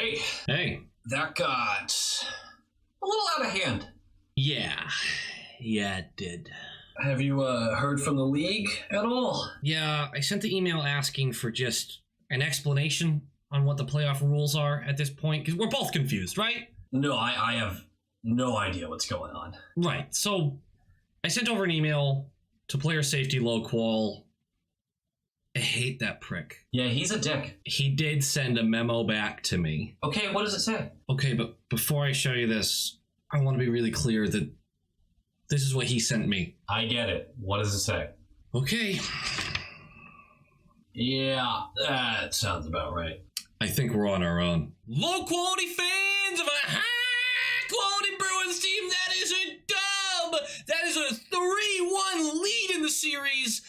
Hey, Hey. that got a little out of hand. Yeah, it did. Have you heard from the league at all? Yeah, I sent the email asking for just an explanation on what the playoff rules are at this point, because we're both confused, right? No, I have no idea what's going on. Right, so I sent over an email to player safety low qual. I hate that prick. Yeah, he's a dick. He did send a memo back to me. Okay, what does it say? Okay, but before I show you this, I want to be really clear that this is what he sent me. I get it. What does it say? Okay. Yeah, that sounds about right. I think we're on our own. Low quality fans of a high quality Bruins team, that is a dub! That is a 3-1 lead in the series,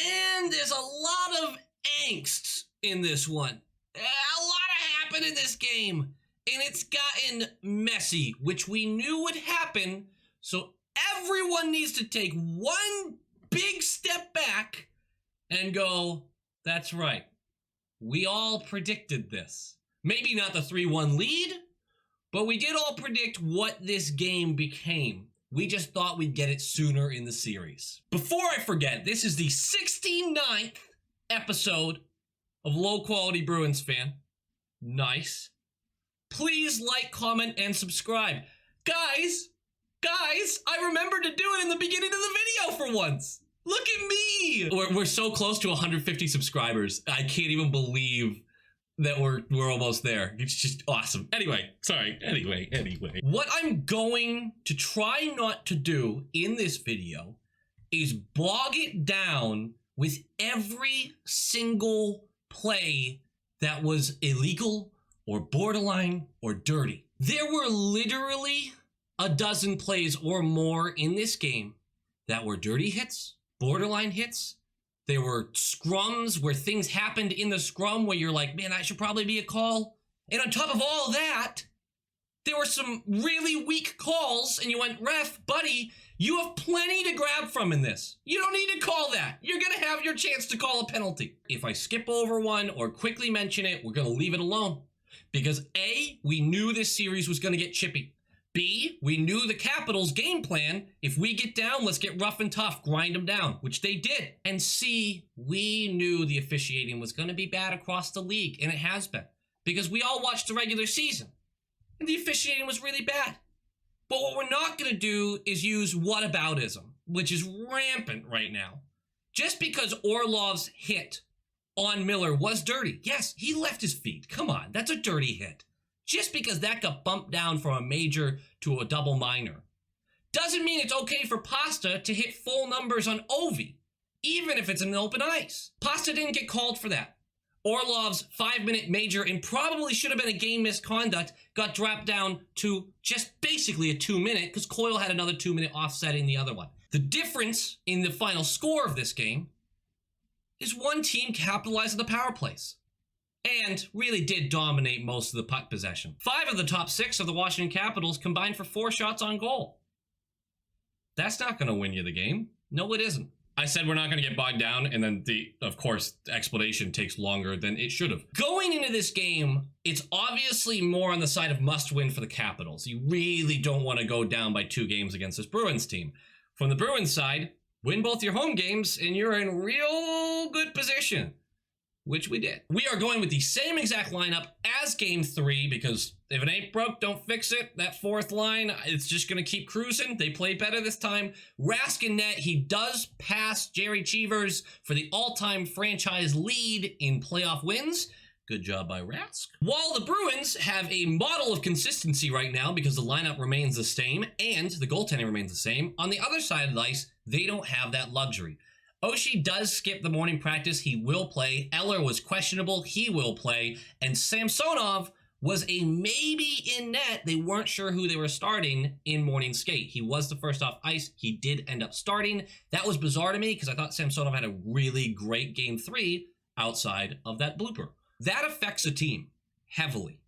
and there's a lot of angst in this one. A lot happened in this game, and it's gotten messy, which we knew would happen, so everyone needs to take one big step back and go, that's right. We all predicted this. Maybe not the 3-1 lead, but we did all predict what this game became. We just thought we'd get it sooner in the series. Before I forget, this is the 69th episode of Low Quality Bruins Fan. Nice. Please like, comment, and subscribe. Guys, I remembered to do it in the beginning of the video for once. Look at me! We're so close to 150 subscribers. I can't even believe that we're almost there. It's just awesome. Anyway. What I'm going to try not to do in this video is bog it down with every single play that was illegal or borderline or dirty. There were literally a dozen plays or more in this game that were dirty hits, borderline hits. There were scrums where things happened in the scrum where you're like, man, that should probably be a call. And on top of all that, there were some really weak calls, and you went, ref, buddy, you have plenty to grab from in this. You don't need to call that. You're going to have your chance to call a penalty. If I skip over one or quickly mention it, we're going to leave it alone. Because A, we knew this series was going to get chippy. B, we knew the Capitals' game plan. If we get down, let's get rough and tough, grind them down, which they did. And C, we knew the officiating was going to be bad across the league, and it has been. Because we all watched the regular season, and the officiating was really bad. But what we're not going to do is use whataboutism, which is rampant right now. Just because Orlov's hit on Miller was dirty. Yes, he left his feet. Come on, that's a dirty hit. Just because that got bumped down from a major to a double minor doesn't mean it's okay for Pasta to hit full numbers on Ovi, even if it's an open ice. Pasta didn't get called for that. Orlov's 5-minute major and probably should have been a game misconduct got dropped down to just basically a 2-minute because Coyle had another 2-minute offsetting the other one. The difference in the final score of this game is one team capitalized on the power plays and really did dominate most of the puck possession. 5 of the top 6 of the Washington Capitals combined for 4 shots on goal. That's not going to win you the game. No, it isn't. I said we're not going to get bogged down, and then of course, the explanation takes longer than it should have. Going into this game, it's obviously more on the side of must win for the Capitals. You really don't want to go down by 2 games against this Bruins team. From the Bruins side, win both your home games, and you're in real good position. Which we did. We are going with the same exact lineup as Game 3 because if it ain't broke, don't fix it. That fourth line, it's just going to keep cruising. They play better this time. Rask in net, he does pass Jerry Cheevers for the all-time franchise lead in playoff wins. Good job by Rask. While the Bruins have a model of consistency right now because the lineup remains the same and the goaltending remains the same, on the other side of the ice, they don't have that luxury. Oshie does skip the morning practice. He will play. Eller was questionable. He will play. And Samsonov was a maybe in net. They weren't sure who they were starting in morning skate. He was the first off ice. He did end up starting. That was bizarre to me because I thought Samsonov had a really great Game 3 outside of that blooper. That affects a team heavily.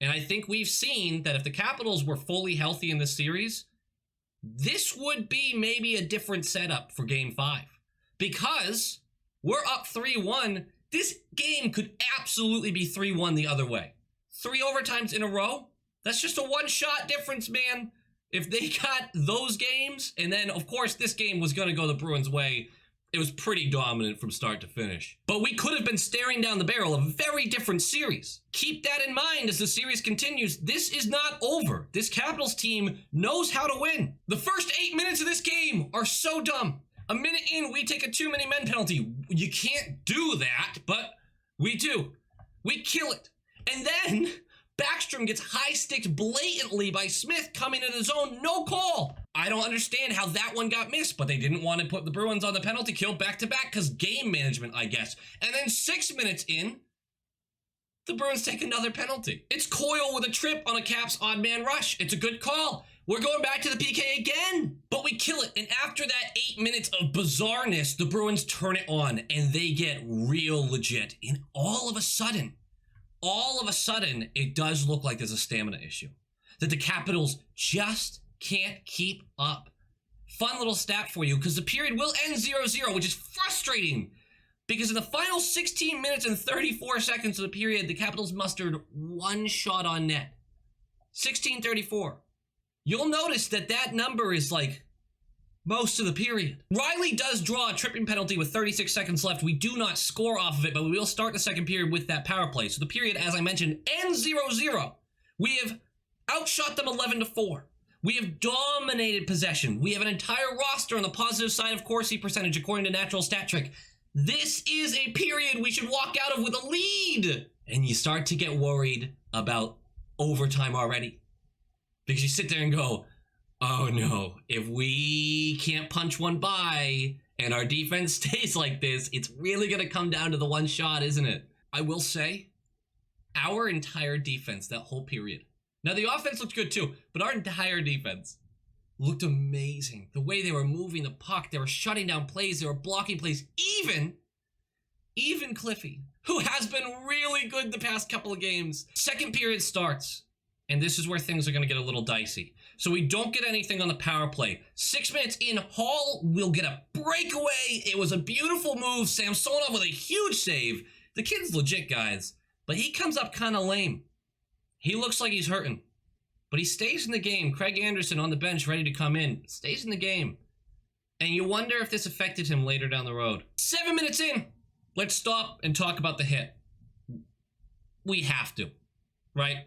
And I think we've seen that if the Capitals were fully healthy in this series, this would be maybe a different setup for Game 5. Because we're up 3-1, this game could absolutely be 3-1 the other way. 3 overtimes in a row. That's just a one-shot difference, man. If they got those games, and then, of course, this game was going to go the Bruins' way, it was pretty dominant from start to finish. But we could have been staring down the barrel of a very different series. Keep that in mind as the series continues. This is not over. This Capitals team knows how to win. The first 8 minutes of this game are so dumb. A minute in, we take a 2-minute men penalty. You can't do that, but we do. We kill it. And then Backstrom gets high-sticked blatantly by Smith coming into the zone. No call. I don't understand how that one got missed, but they didn't want to put the Bruins on the penalty kill back-to-back because game management, I guess. And then 6 minutes in, the Bruins take another penalty. It's Coyle with a trip on a Caps odd man rush. It's a good call. We're going back to the PK again, but we kill it. And after that 8 minutes of bizarreness, the Bruins turn it on and they get real legit. And all of a sudden, it does look like there's a stamina issue. That the Capitals just can't keep up. Fun little stat for you, because the period will end 0-0, which is frustrating. Because in the final 16 minutes and 34 seconds of the period, the Capitals mustered 1 shot on net. 16:34. You'll notice that that number is like most of the period. Riley does draw a tripping penalty with 36 seconds left. We do not score off of it, but we will start the second period with that power play. So the period, as I mentioned, ends 0-0. We have outshot them 11-4. We have dominated possession. We have an entire roster on the positive side of Corsi percentage according to Natural Stat Trick. This is a period we should walk out of with a lead. And you start to get worried about overtime already. Because you sit there and go, oh no, if we can't punch one by and our defense stays like this, it's really going to come down to the one shot, isn't it? I will say, our entire defense, that whole period. Now the offense looked good too, but our entire defense looked amazing. The way they were moving the puck, they were shutting down plays, they were blocking plays. Even Cliffy, who has been really good the past couple of games. Second period starts. And this is where things are going to get a little dicey. So we don't get anything on the power play. 6 minutes in, Hall will get a breakaway. It was a beautiful move. Samsonov with a huge save. The kid's legit, guys. But he comes up kind of lame. He looks like he's hurting. But he stays in the game. Craig Anderson on the bench ready to come in. Stays in the game. And you wonder if this affected him later down the road. 7 minutes in. Let's stop and talk about the hit. We have to. Right?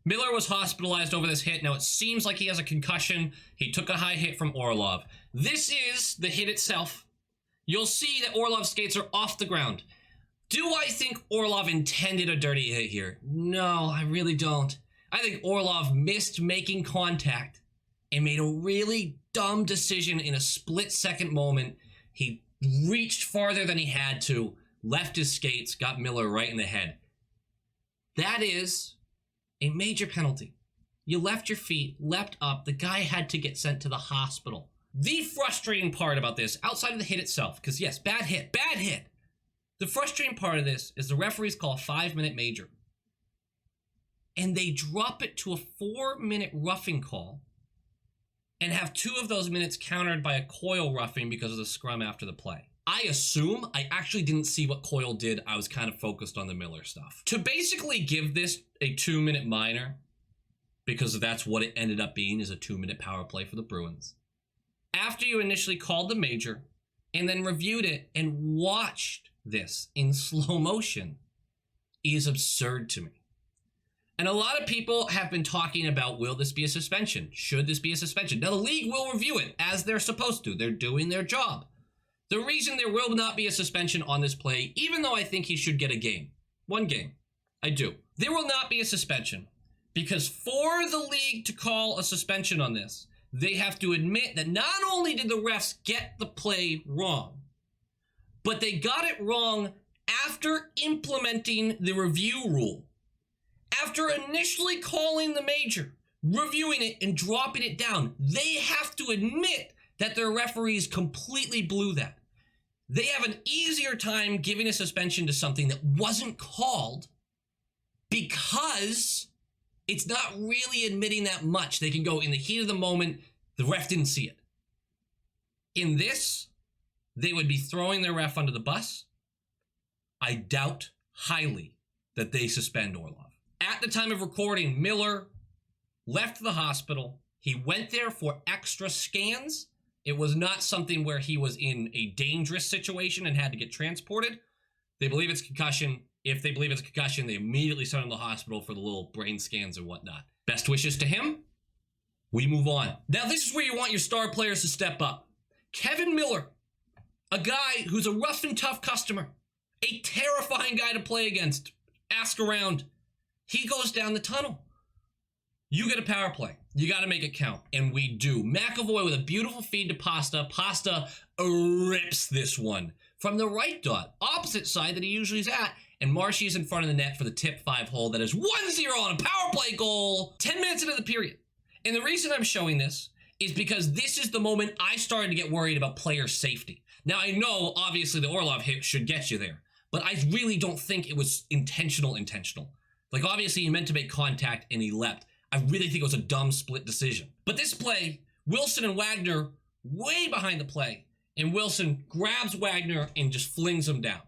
Miller was hospitalized over this hit. Now, it seems like he has a concussion. He took a high hit from Orlov. This is the hit itself. You'll see that Orlov's skates are off the ground. Do I think Orlov intended a dirty hit here? No, I really don't. I think Orlov missed making contact and made a really dumb decision in a split-second moment. He reached farther than he had to, left his skates, got Miller right in the head. That is a major penalty. You left your feet, leapt up. The guy had to get sent to the hospital. The frustrating part about this, outside of the hit itself, because yes, bad hit. The frustrating part of this is the referees call a 5-minute major. And they drop it to a 4-minute roughing call and have 2 of those minutes countered by a Coyle roughing because of the scrum after the play. I assume I actually didn't see what Coyle did. I was kind of focused on the Miller stuff. To basically give this a 2-minute minor, because that's what it ended up being, is a 2-minute power play for the Bruins. After you initially called the major and then reviewed it and watched this in slow motion is absurd to me. And a lot of people have been talking about, will this be a suspension? Should this be a suspension? Now, the league will review it as they're supposed to. They're doing their job. The reason there will not be a suspension on this play, even though I think he should get a game, 1 game, I do. There will not be a suspension because for the league to call a suspension on this, they have to admit that not only did the refs get the play wrong, but they got it wrong after implementing the review rule. After initially calling the major, reviewing it, and dropping it down, they have to admit that their referees completely blew that. They have an easier time giving a suspension to something that wasn't called because it's not really admitting that much. They can go, in the heat of the moment, the ref didn't see it. In this, they would be throwing their ref under the bus. I doubt highly that they suspend Orlov. At At the time of recording, Miller left the hospital. He went there for extra scans. It was not something where he was in a dangerous situation and had to get transported. They believe it's concussion. If they believe it's a concussion, they immediately send him to the hospital for the little brain scans and whatnot. Best wishes to him. We move on. Now, this is where you want your star players to step up. Kevin Miller, a guy who's a rough and tough customer, a terrifying guy to play against. Ask around. He goes down the tunnel. You get a power play. You got to make it count. And we do. McAvoy with a beautiful feed to Pasta. Pasta rips this one from the right dot, opposite side that he usually is at. And Marshy's in front of the net for the tip 5 hole. That is 1-0 on a power play goal. 10 minutes into the period. And the reason I'm showing this is because this is the moment I started to get worried about player safety. Now, I know, obviously, the Orlov hit should get you there. But I really don't think it was intentional. Like, obviously, he meant to make contact and he leapt. I really think it was a dumb split decision. But this play, Wilson and Wagner way behind the play. And Wilson grabs Wagner and just flings him down.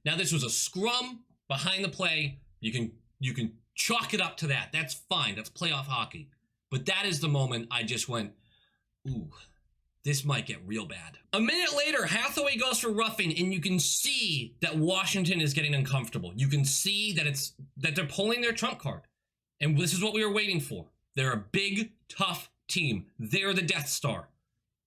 Now, this was a scrum behind the play. You can chalk it up to that. That's fine. That's playoff hockey. But that is the moment I just went, ooh, this might get real bad. A minute later, Hathaway goes for roughing, and you can see that Washington is getting uncomfortable. You can see that they're pulling their trump card. And this is what we were waiting for. They're a big, tough team. They're the Death Star.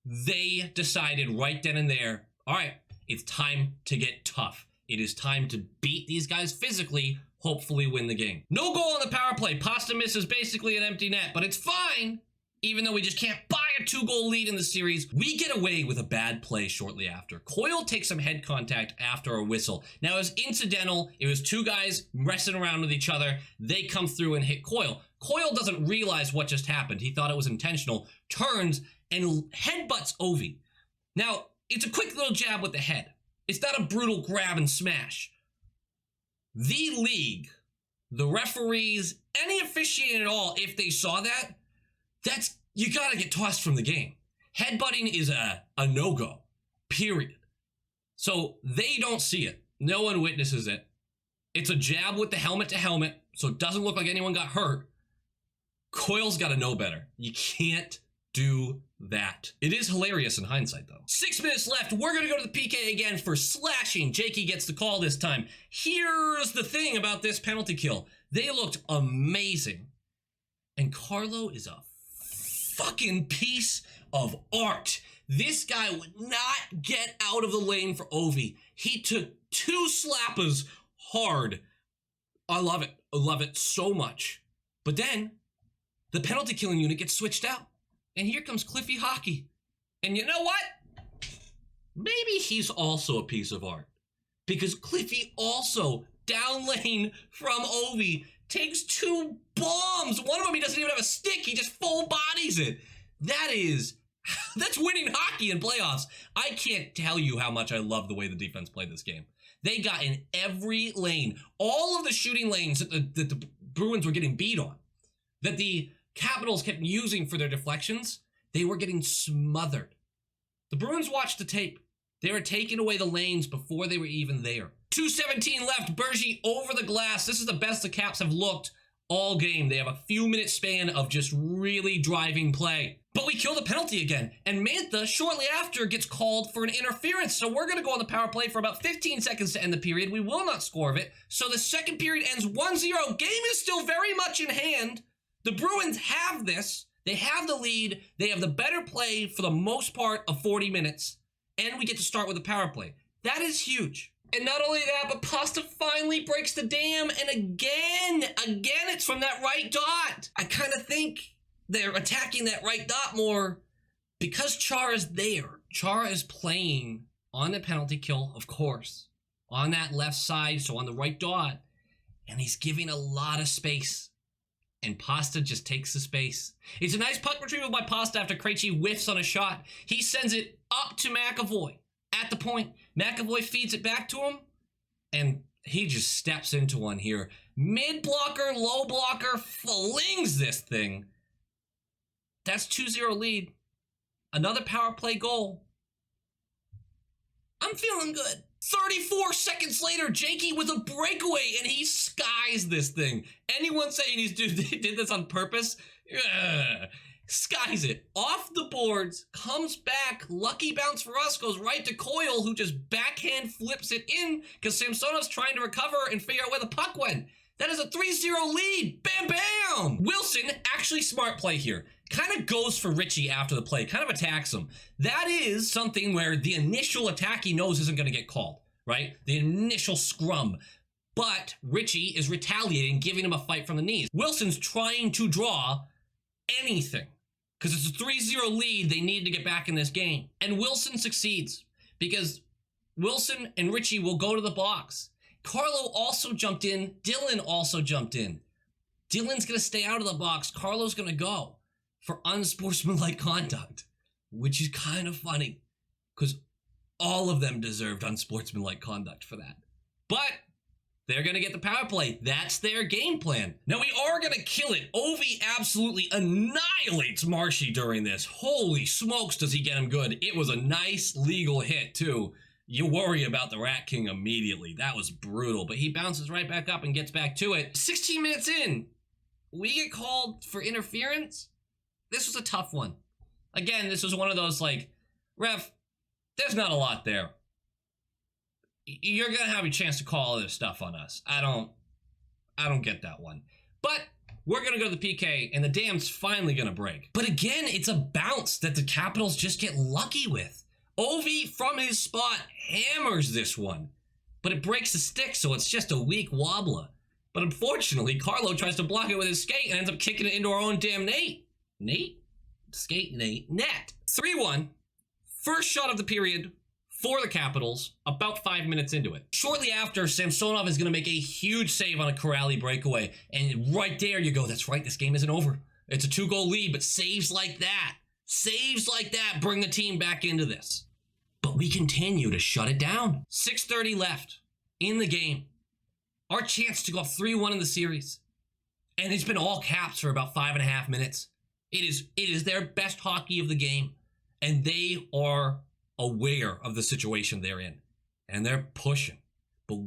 They decided right then and there, all right, it's time to get tough. It is time to beat these guys physically, hopefully win the game. No goal on the power play. Pasta misses basically an empty net, but it's fine. Even though we just can't buy a 2-goal lead in the series, we get away with a bad play shortly after. Coyle takes some head contact after a whistle. Now, it was incidental. It was 2 guys messing around with each other. They come through and hit Coyle. Coyle doesn't realize what just happened. He thought it was intentional, turns and headbutts Ovi. Now, it's a quick little jab with the head. It's not a brutal grab and smash. The league, the referees, any officiating at all, if they saw that, you gotta get tossed from the game. Headbutting is a no-go, period. So they don't see it. No one witnesses it. It's a jab with the helmet to helmet, so it doesn't look like anyone got hurt. Coyle's gotta know better. You can't do that. It is hilarious in hindsight, though. 6 minutes left. We're gonna go to the PK again for slashing. Jakey gets the call this time. Here's the thing about this penalty kill. They looked amazing. And Carlo is a fucking piece of art. This guy would not get out of the lane for Ovi. He took 2 slappers hard. I love it. I love it so much. But then the penalty killing unit gets switched out. And here comes Cliffy Hockey. And you know what? Maybe he's also a piece of art. Because Cliffy also, down lane from Ovi, takes 2 bombs. One of them, he doesn't even have a stick. He just full bodies it. That's winning hockey in playoffs. I can't tell you how much I love the way the defense played this game. They got in every lane. All of the shooting lanes that the Bruins were getting beat on, that the Capitals kept using for their deflections, they were getting smothered. The Bruins watched the tape. They were taking away the lanes before they were even there. 2:17 left. Bergie over the glass. This is the best the Caps have looked all game. They have a few minute span of just really driving play. But we kill the penalty again. And Mantha, shortly after, gets called for an interference. So we're going to go on the power play for about 15 seconds to end the period. We will not score of it. So the second period ends 1-0. Game is still very much in hand. The Bruins have this. They have the lead. They have the better play for the most part of 40 minutes. And we get to start with a power play. That is huge. And not only that, but Pasta finally breaks the dam. And again, it's from that right dot. I kind of think they're attacking that right dot more because Chara's there. Chara is playing on the penalty kill, of course, on that left side, so on the right dot. And he's giving a lot of space. And Pasta just takes the space. It's a nice puck retrieval by Pasta after Krejci whiffs on a shot. He sends it up to McAvoy at the point. McAvoy feeds it back to him, and he just steps into one here. Mid-blocker, low-blocker, flings this thing. That's 2-0 lead. Another power play goal. I'm feeling good. 34 seconds later, Jakey with a breakaway, and he skies this thing. Anyone saying he did this on purpose? Ugh. Skies it. Off the boards, comes back, lucky bounce for us, goes right to Coyle, who just backhand flips it in because Samsonov's trying to recover and figure out where the puck went. That is a 3-0 lead. Bam, bam! Wilson, actually smart play here. Kind of goes for Richie after the play, kind of attacks him. That is something where the initial attack he knows isn't going to get called, right? The initial scrum. But Richie is retaliating, giving him a fight from the knees. Wilson's trying to draw anything because it's a 3-0 lead. They need to get back in this game. And Wilson succeeds because Wilson and Richie will go to the box. Carlo also jumped in. Dylan also jumped in. Dylan's going to stay out of the box. Carlo's going to go for unsportsmanlike conduct, which is kind of funny because all of them deserved unsportsmanlike conduct for that. But they're going to get the power play. That's their game plan. Now, we are going to kill it. Ovi absolutely annihilates Marshy during this. Holy smokes, does he get him good. It was a nice legal hit, too. You worry about the Rat King immediately. That was brutal, but he bounces right back up and gets back to it. 16 minutes in, we get called for interference. This was a tough one. Again, this was one of those like, ref, there's not a lot there. You're going to have a chance to call other stuff on us. I don't get that one. But we're going to go to the PK, and the dam's finally going to break. But again, it's a bounce that the Capitals just get lucky with. Ovi, from his spot, hammers this one. But it breaks the stick, so it's just a weak wobbler. But unfortunately, Carlo tries to block it with his skate and ends up kicking it into our own damn net. 3-1. First shot of the period for the Capitals, about 5 minutes into it. Shortly after, Samsonov is going to make a huge save on a Corrali breakaway. And right there you go, that's right, this game isn't over. It's a 2-goal lead, but saves like that bring the team back into this. But we continue to shut it down. 6:30 left in the game. Our chance to go up 3-1 in the series. And it's been all caps for about 5.5 minutes. It is their best hockey of the game. And they are aware of the situation they're in. And they're pushing. But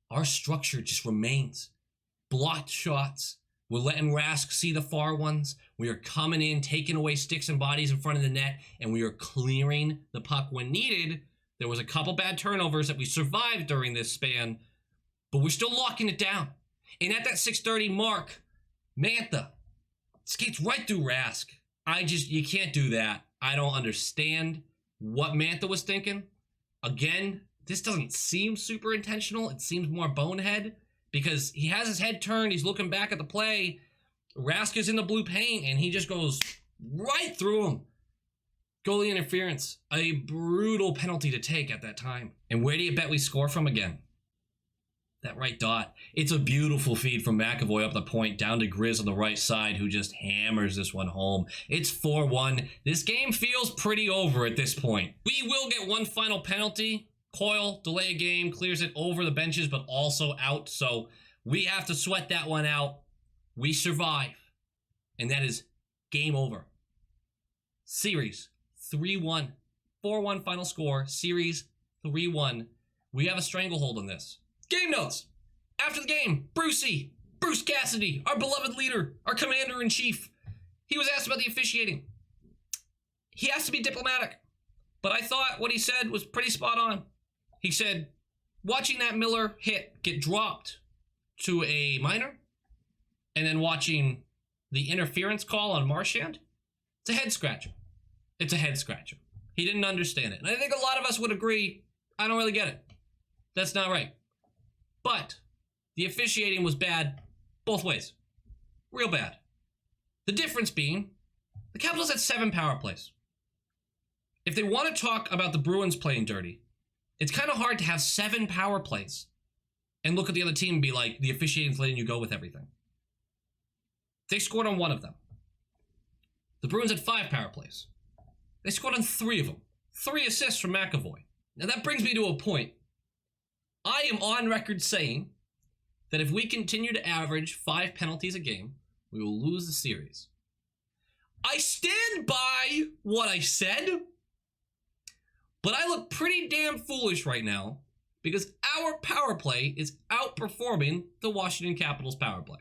our structure just remains. Blocked shots. We're letting Rask see the far ones. We are coming in, taking away sticks and bodies in front of the net, and we are clearing the puck when needed. There was a couple bad turnovers that we survived during this span, but we're still locking it down. And at that 6:30 mark, Mantha skates right through Rask. You can't do that. I don't understand what Mantha was thinking. Again, this doesn't seem super intentional. It seems more bonehead. Because he has his head turned, he's looking back at the play. Rask is in the blue paint, and he just goes right through him. Goalie interference. A brutal penalty to take at that time. And where do you bet we score from again? That right dot. It's a beautiful feed from McAvoy up the point, down to Grizz on the right side, who just hammers this one home. It's 4-1. This game feels pretty over at this point. We will get one final penalty. Coyle, delay a game, clears it over the benches, but also out. So we have to sweat that one out. We survive. And that is game over. Series 3-1. 4-1 final score. Series 3-1. We have a stranglehold on this. Game notes. After the game, Bruce Cassidy, our beloved leader, our commander-in-chief. He was asked about the officiating. He has to be diplomatic. But I thought what he said was pretty spot on. He said, watching that Miller hit get dropped to a minor, and then watching the interference call on Marchand, it's a head scratcher. It's a head scratcher. He didn't understand it. And I think a lot of us would agree, I don't really get it. That's not right. But the officiating was bad both ways. Real bad. The difference being, the Capitals had 7 power plays. If they want to talk about the Bruins playing dirty, it's kind of hard to have 7 power plays and look at the other team and be like, the officiating's letting you go with everything. They scored on 1 of them. The Bruins had 5 power plays. They scored on 3 of them. 3 assists from McAvoy. Now that brings me to a point. I am on record saying that if we continue to average 5 penalties a game, we will lose the series. I stand by what I said, But I look pretty damn foolish right now because our power play is outperforming the Washington Capitals power play.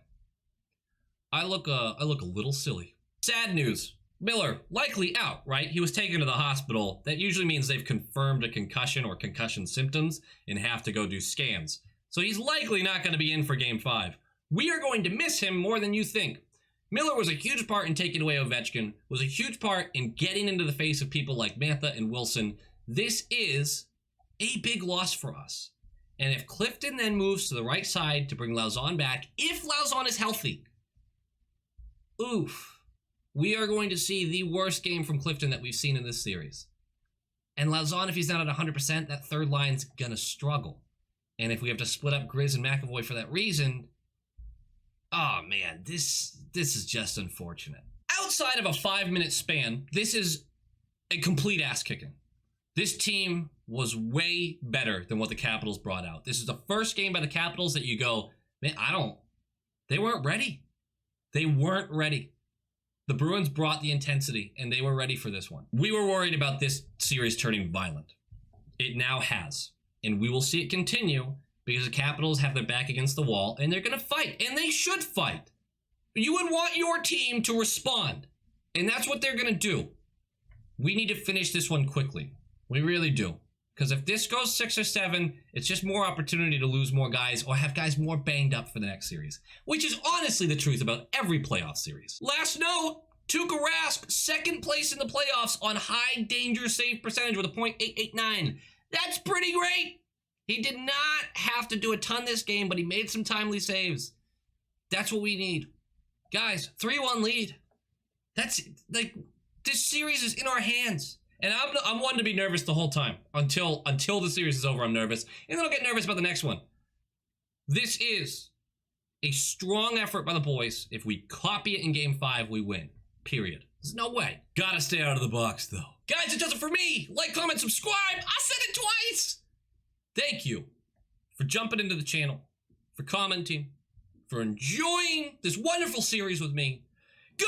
I look a little silly. Sad news. Miller, likely out, right? He was taken to the hospital. That usually means they've confirmed a concussion or concussion symptoms and have to go do scans. So he's likely not going to be in for Game 5. We are going to miss him more than you think. Miller was a huge part in taking away Ovechkin, was a huge part in getting into the face of people like Mantha and Wilson. This is a big loss for us. And if Clifton then moves to the right side to bring Lauzon back, if Lauzon is healthy, oof, we are going to see the worst game from Clifton that we've seen in this series. And Lauzon, if he's not at 100%, that third line's gonna struggle. And if we have to split up Grizz and McAvoy for that reason, oh man, this is just unfortunate. Outside of a 5-minute span, this is a complete ass kicking. This team was way better than what the Capitals brought out. This is the first game by the Capitals that you go, man, they weren't ready. They weren't ready. The Bruins brought the intensity, and they were ready for this one. We were worried about this series turning violent. It now has, and we will see it continue because the Capitals have their back against the wall, and they're going to fight, and they should fight. You would want your team to respond, and that's what they're going to do. We need to finish this one quickly. We really do. Because if this goes 6 or 7, it's just more opportunity to lose more guys or have guys more banged up for the next series. Which is honestly the truth about every playoff series. Last note, Tuukka Rask, second place in the playoffs on high danger save percentage with a .889. That's pretty great. He did not have to do a ton this game, but he made some timely saves. That's what we need. Guys, 3-1 lead. That's, like, this series is in our hands. And I'm one to be nervous the whole time. Until the series is over, I'm nervous. And then I'll get nervous about the next one. This is a strong effort by the boys. If we copy it in Game 5, we win. Period. There's no way. Gotta stay out of the box, though. Guys, it does it for me. Like, comment, subscribe. I said it twice. Thank you for jumping into the channel, for commenting, for enjoying this wonderful series with me. Go